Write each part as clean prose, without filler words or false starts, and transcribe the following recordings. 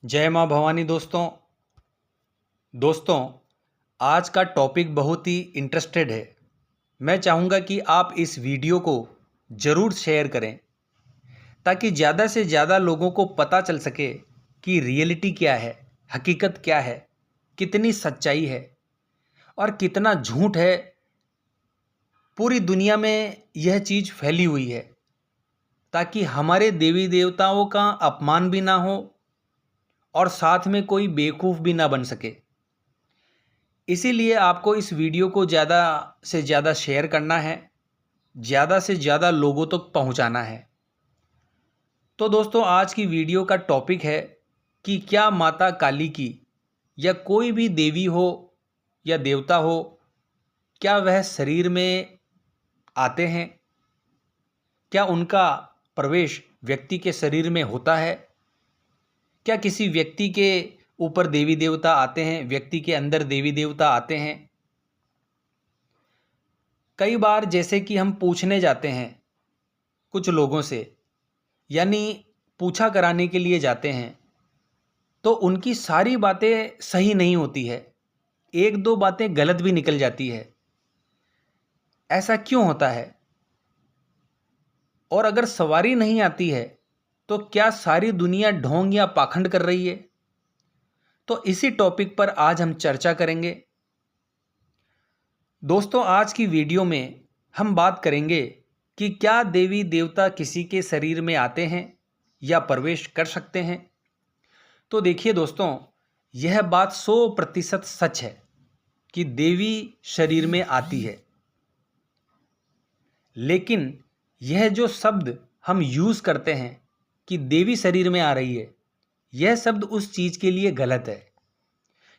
जय माँ भवानी। दोस्तों आज का टॉपिक बहुत ही इंटरेस्टेड है। मैं चाहूँगा कि आप इस वीडियो को ज़रूर शेयर करें ताकि ज़्यादा से ज़्यादा लोगों को पता चल सके कि रियलिटी क्या है, हकीकत क्या है, कितनी सच्चाई है और कितना झूठ है। पूरी दुनिया में यह चीज़ फैली हुई है ताकि हमारे देवी देवताओं का अपमान भी ना हो और साथ में कोई बेवकूफ़ भी ना बन सके। इसीलिए आपको इस वीडियो को ज़्यादा से ज़्यादा शेयर करना है, ज़्यादा से ज़्यादा लोगों तक पहुंचाना है। तो दोस्तों आज की वीडियो का टॉपिक है कि क्या माता काली की या कोई भी देवी हो या देवता हो, क्या वह शरीर में आते हैं? क्या उनका प्रवेश व्यक्ति के शरीर में होता है? क्या किसी व्यक्ति के ऊपर देवी देवता आते हैं, व्यक्ति के अंदर देवी देवता आते हैं? कई बार जैसे कि हम पूछने जाते हैं कुछ लोगों से, यानी पूछा कराने के लिए जाते हैं, तो उनकी सारी बातें सही नहीं होती है, एक दो बातें गलत भी निकल जाती है। ऐसा क्यों होता है? और अगर सवारी नहीं आती है तो क्या सारी दुनिया ढोंग या पाखंड कर रही है? तो इसी टॉपिक पर आज हम चर्चा करेंगे। दोस्तों आज की वीडियो में हम बात करेंगे कि क्या देवी देवता किसी के शरीर में आते हैं या प्रवेश कर सकते हैं। तो देखिए दोस्तों, यह बात 100% सच है कि देवी शरीर में आती है, लेकिन यह जो शब्द हम यूज़ करते हैं कि देवी शरीर में आ रही है, यह शब्द उस चीज़ के लिए गलत है।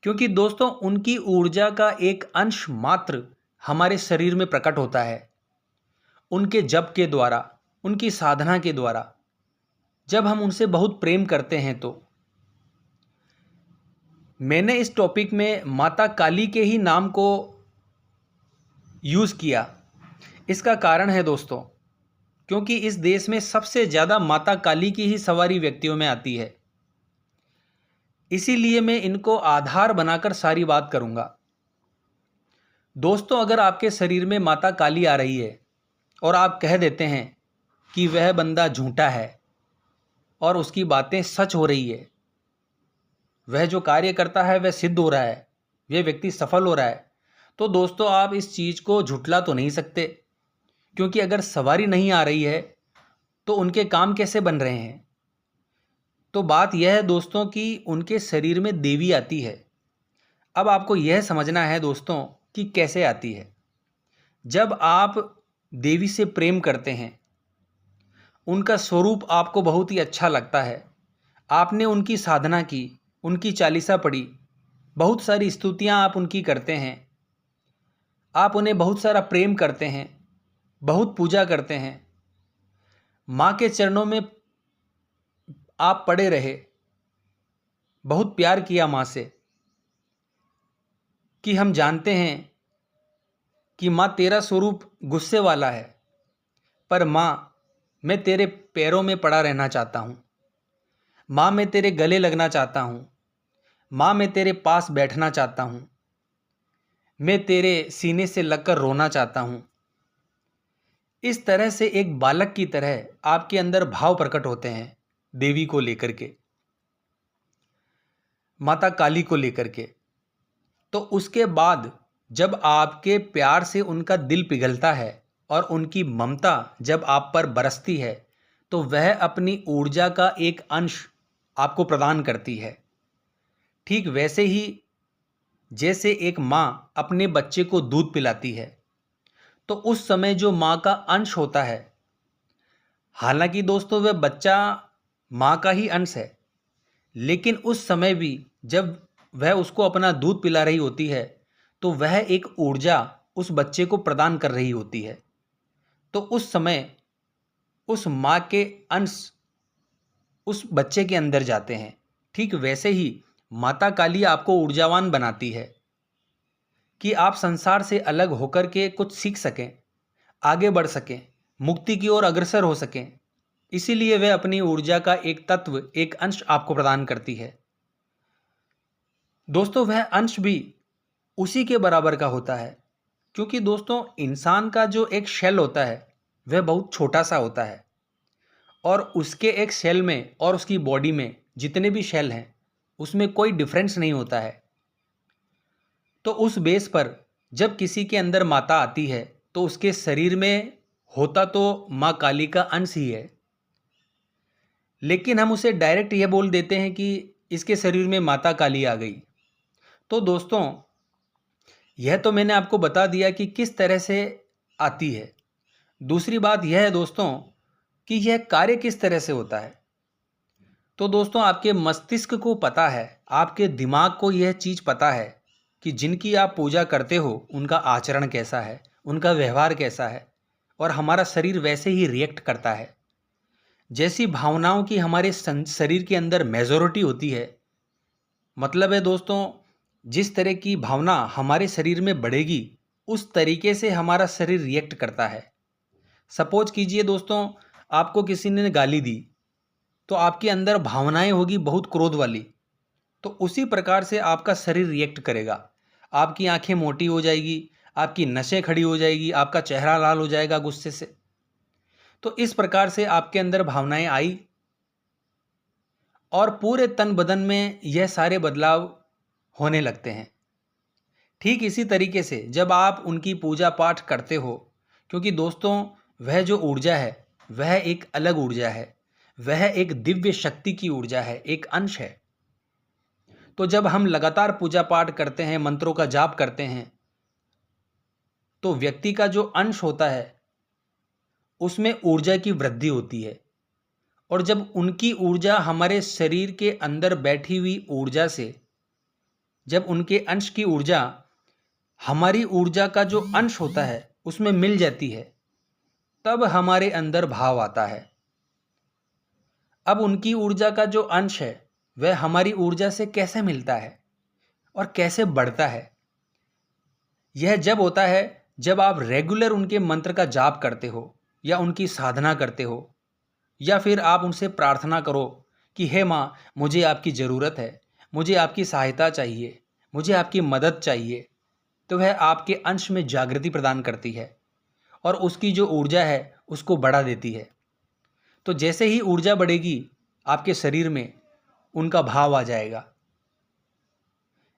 क्योंकि दोस्तों उनकी ऊर्जा का एक अंश मात्र हमारे शरीर में प्रकट होता है, उनके जप के द्वारा, उनकी साधना के द्वारा। जब हम उनसे बहुत प्रेम करते हैं तो मैंने इस टॉपिक में माता काली के ही नाम को यूज़ किया। इसका कारण है दोस्तों, क्योंकि इस देश में सबसे ज़्यादा माता काली की ही सवारी व्यक्तियों में आती है। इसीलिए मैं इनको आधार बनाकर सारी बात करूँगा। दोस्तों अगर आपके शरीर में माता काली आ रही है और आप कह देते हैं कि वह बंदा झूठा है और उसकी बातें सच हो रही है, वह जो कार्य करता है वह सिद्ध हो रहा है, वह व्यक्ति सफल हो रहा है, तो दोस्तों आप इस चीज़ को झुठला तो नहीं सकते। क्योंकि अगर सवारी नहीं आ रही है तो उनके काम कैसे बन रहे हैं? तो बात यह है दोस्तों कि उनके शरीर में देवी आती है। अब आपको यह समझना है दोस्तों कि कैसे आती है। जब आप देवी से प्रेम करते हैं, उनका स्वरूप आपको बहुत ही अच्छा लगता है, आपने उनकी साधना की, उनकी चालीसा पढ़ी, बहुत सारी स्तुतियाँ आप उनकी करते हैं, आप उन्हें बहुत सारा प्रेम करते हैं, बहुत पूजा करते हैं, माँ के चरणों में आप पड़े रहे, बहुत प्यार किया माँ से, कि हम जानते हैं कि माँ तेरा स्वरूप गुस्से वाला है, पर माँ मैं तेरे पैरों में पड़ा रहना चाहता हूँ, माँ मैं तेरे गले लगना चाहता हूँ, माँ मैं तेरे पास बैठना चाहता हूँ, मैं तेरे सीने से लगकर रोना चाहता हूँ। इस तरह से एक बालक की तरह आपके अंदर भाव प्रकट होते हैं देवी को लेकर के, माता काली को लेकर के। तो उसके बाद जब आपके प्यार से उनका दिल पिघलता है और उनकी ममता जब आप पर बरसती है, तो वह अपनी ऊर्जा का एक अंश आपको प्रदान करती है। ठीक वैसे ही जैसे एक माँ अपने बच्चे को दूध पिलाती है, तो उस समय जो माँ का अंश होता है, हालांकि दोस्तों वह बच्चा माँ का ही अंश है, लेकिन उस समय भी जब वह उसको अपना दूध पिला रही होती है, तो वह एक ऊर्जा उस बच्चे को प्रदान कर रही होती है। तो उस समय उस माँ के अंश उस बच्चे के अंदर जाते हैं। ठीक वैसे ही माता काली आपको ऊर्जावान बनाती है कि आप संसार से अलग होकर के कुछ सीख सकें, आगे बढ़ सकें, मुक्ति की ओर अग्रसर हो सकें। इसीलिए वह अपनी ऊर्जा का एक तत्व, एक अंश आपको प्रदान करती है। दोस्तों वह अंश भी उसी के बराबर का होता है, क्योंकि दोस्तों इंसान का जो एक शेल होता है वह बहुत छोटा सा होता है, और उसके एक सेल में और उसकी बॉडी में जितने भी शेल हैं उसमें कोई डिफरेंस नहीं होता है। तो उस बेस पर जब किसी के अंदर माता आती है तो उसके शरीर में होता तो माँ काली का अंश ही है, लेकिन हम उसे डायरेक्ट यह बोल देते हैं कि इसके शरीर में माता काली आ गई। तो दोस्तों यह तो मैंने आपको बता दिया कि किस तरह से आती है। दूसरी बात यह है दोस्तों कि यह कार्य किस तरह से होता है। तो दोस्तों आपके मस्तिष्क को पता है, आपके दिमाग को यह चीज़ पता है कि जिनकी आप पूजा करते हो उनका आचरण कैसा है, उनका व्यवहार कैसा है, और हमारा शरीर वैसे ही रिएक्ट करता है। जैसी भावनाओं की हमारे शरीर के अंदर मेजॉरिटी होती है, मतलब है दोस्तों जिस तरह की भावना हमारे शरीर में बढ़ेगी उस तरीके से हमारा शरीर रिएक्ट करता है। सपोज कीजिए दोस्तों आपको किसी ने गाली दी तो आपके अंदर भावनाएं होगी बहुत क्रोध वाली, तो उसी प्रकार से आपका शरीर रिएक्ट करेगा। आपकी आंखें मोटी हो जाएगी, आपकी नसें खड़ी हो जाएगी, आपका चेहरा लाल हो जाएगा गुस्से से। तो इस प्रकार से आपके अंदर भावनाएं आई और पूरे तन बदन में यह सारे बदलाव होने लगते हैं। ठीक इसी तरीके से जब आप उनकी पूजा पाठ करते हो, क्योंकि दोस्तों वह जो ऊर्जा है वह एक अलग ऊर्जा है, वह एक दिव्य शक्ति की ऊर्जा है, एक अंश है। तो जब हम लगातार पूजा पाठ करते हैं, मंत्रों का जाप करते हैं, तो व्यक्ति का जो अंश होता है उसमें ऊर्जा की वृद्धि होती है, और जब उनकी ऊर्जा हमारे शरीर के अंदर बैठी हुई ऊर्जा से, जब उनके अंश की ऊर्जा हमारी ऊर्जा का जो अंश होता है उसमें मिल जाती है, तब हमारे अंदर भाव आता है। अब उनकी ऊर्जा का जो अंश है वह हमारी ऊर्जा से कैसे मिलता है और कैसे बढ़ता है, यह जब होता है जब आप रेगुलर उनके मंत्र का जाप करते हो या उनकी साधना करते हो, या फिर आप उनसे प्रार्थना करो कि हे माँ मुझे आपकी ज़रूरत है, मुझे आपकी सहायता चाहिए, मुझे आपकी मदद चाहिए। तो वह आपके अंश में जागृति प्रदान करती है और उसकी जो ऊर्जा है उसको बढ़ा देती है। तो जैसे ही ऊर्जा बढ़ेगी आपके शरीर में उनका भाव आ जाएगा।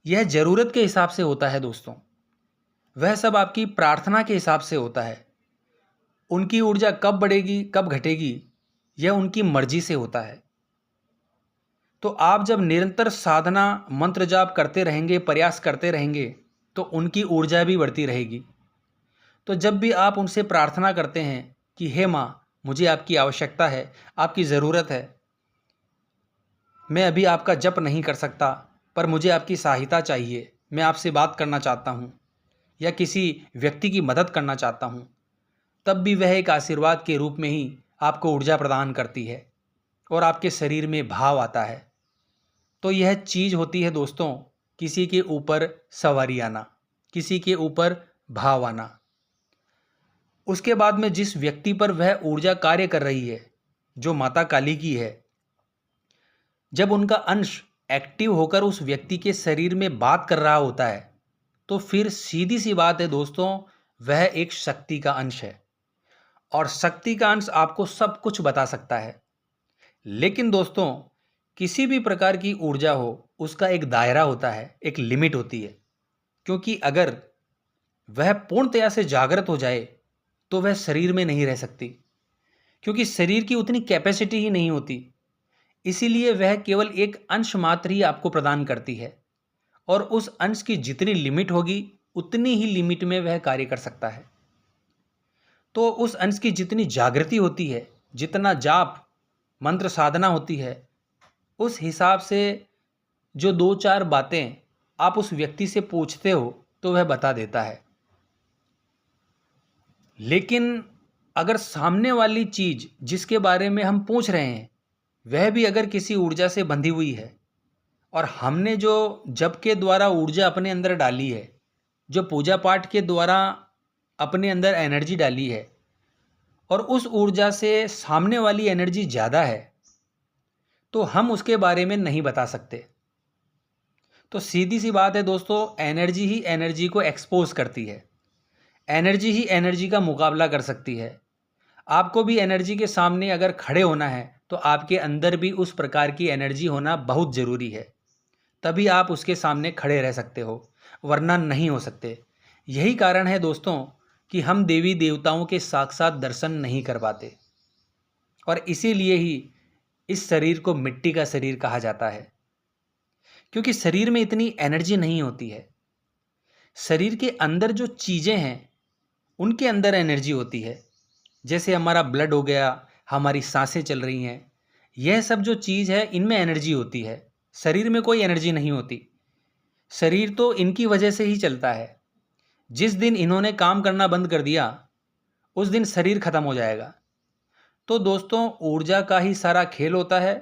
यह ज़रूरत के हिसाब से होता है दोस्तों, वह सब आपकी प्रार्थना के हिसाब से होता है। उनकी ऊर्जा कब बढ़ेगी कब घटेगी यह उनकी मर्जी से होता है। तो आप जब निरंतर साधना मंत्र जाप करते रहेंगे, प्रयास करते रहेंगे, तो उनकी ऊर्जा भी बढ़ती रहेगी। तो जब भी आप उनसे प्रार्थना करते हैं कि हे माँ मुझे आपकी आवश्यकता है, आपकी ज़रूरत है, मैं अभी आपका जप नहीं कर सकता पर मुझे आपकी सहायता चाहिए, मैं आपसे बात करना चाहता हूँ या किसी व्यक्ति की मदद करना चाहता हूँ, तब भी वह एक आशीर्वाद के रूप में ही आपको ऊर्जा प्रदान करती है और आपके शरीर में भाव आता है। तो यह चीज़ होती है दोस्तों किसी के ऊपर सवारी आना, किसी के ऊपर भाव आना। उसके बाद में जिस व्यक्ति पर वह ऊर्जा कार्य कर रही है जो माता काली की है, जब उनका अंश एक्टिव होकर उस व्यक्ति के शरीर में बात कर रहा होता है, तो फिर सीधी सी बात है दोस्तों वह एक शक्ति का अंश है, और शक्ति का अंश आपको सब कुछ बता सकता है। लेकिन दोस्तों किसी भी प्रकार की ऊर्जा हो उसका एक दायरा होता है, एक लिमिट होती है, क्योंकि अगर वह पूर्णतया से जागृत हो जाए तो वह शरीर में नहीं रह सकती, क्योंकि शरीर की उतनी कैपेसिटी ही नहीं होती। इसीलिए वह केवल एक अंश मात्र ही आपको प्रदान करती है, और उस अंश की जितनी लिमिट होगी उतनी ही लिमिट में वह कार्य कर सकता है। तो उस अंश की जितनी जागृति होती है, जितना जाप मंत्र साधना होती है, उस हिसाब से जो दो चार बातें आप उस व्यक्ति से पूछते हो तो वह बता देता है। लेकिन अगर सामने वाली चीज़ जिसके बारे में हम पूछ रहे हैं वह भी अगर किसी ऊर्जा से बंधी हुई है, और हमने जो जप के द्वारा ऊर्जा अपने अंदर डाली है, जो पूजा पाठ के द्वारा अपने अंदर एनर्जी डाली है, और उस ऊर्जा से सामने वाली एनर्जी ज़्यादा है तो हम उसके बारे में नहीं बता सकते। तो सीधी सी बात है दोस्तों, एनर्जी ही एनर्जी को एक्सपोज करती है, एनर्जी ही एनर्जी का मुकाबला कर सकती है। आपको भी एनर्जी के सामने अगर खड़े होना है तो आपके अंदर भी उस प्रकार की एनर्जी होना बहुत ज़रूरी है, तभी आप उसके सामने खड़े रह सकते हो, वरना नहीं हो सकते। यही कारण है दोस्तों कि हम देवी देवताओं के साक्षात दर्शन नहीं कर पाते, और इसीलिए ही इस शरीर को मिट्टी का शरीर कहा जाता है, क्योंकि शरीर में इतनी एनर्जी नहीं होती है। शरीर के अंदर जो चीज़ें हैं उनके अंदर एनर्जी होती है, जैसे हमारा ब्लड हो गया, हमारी सांसें चल रही हैं, यह सब जो चीज़ है इनमें एनर्जी होती है। शरीर में कोई एनर्जी नहीं होती। शरीर तो इनकी वजह से ही चलता है। जिस दिन इन्होंने काम करना बंद कर दिया उस दिन शरीर खत्म हो जाएगा। तो दोस्तों, ऊर्जा का ही सारा खेल होता है।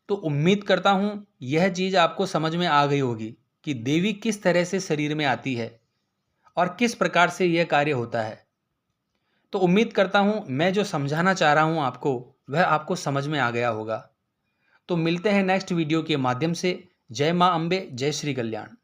तो उम्मीद करता हूँ यह चीज़ आपको समझ में आ गई होगी कि देवी किस तरह से शरीर में आती है और किस प्रकार से यह कार्य होता है। तो उम्मीद करता हूँ मैं जो समझाना चाह रहा हूँ आपको, वह आपको समझ में आ गया होगा। तो मिलते हैं नेक्स्ट वीडियो के माध्यम से। जय माँ अम्बे, जय श्री कल्याण।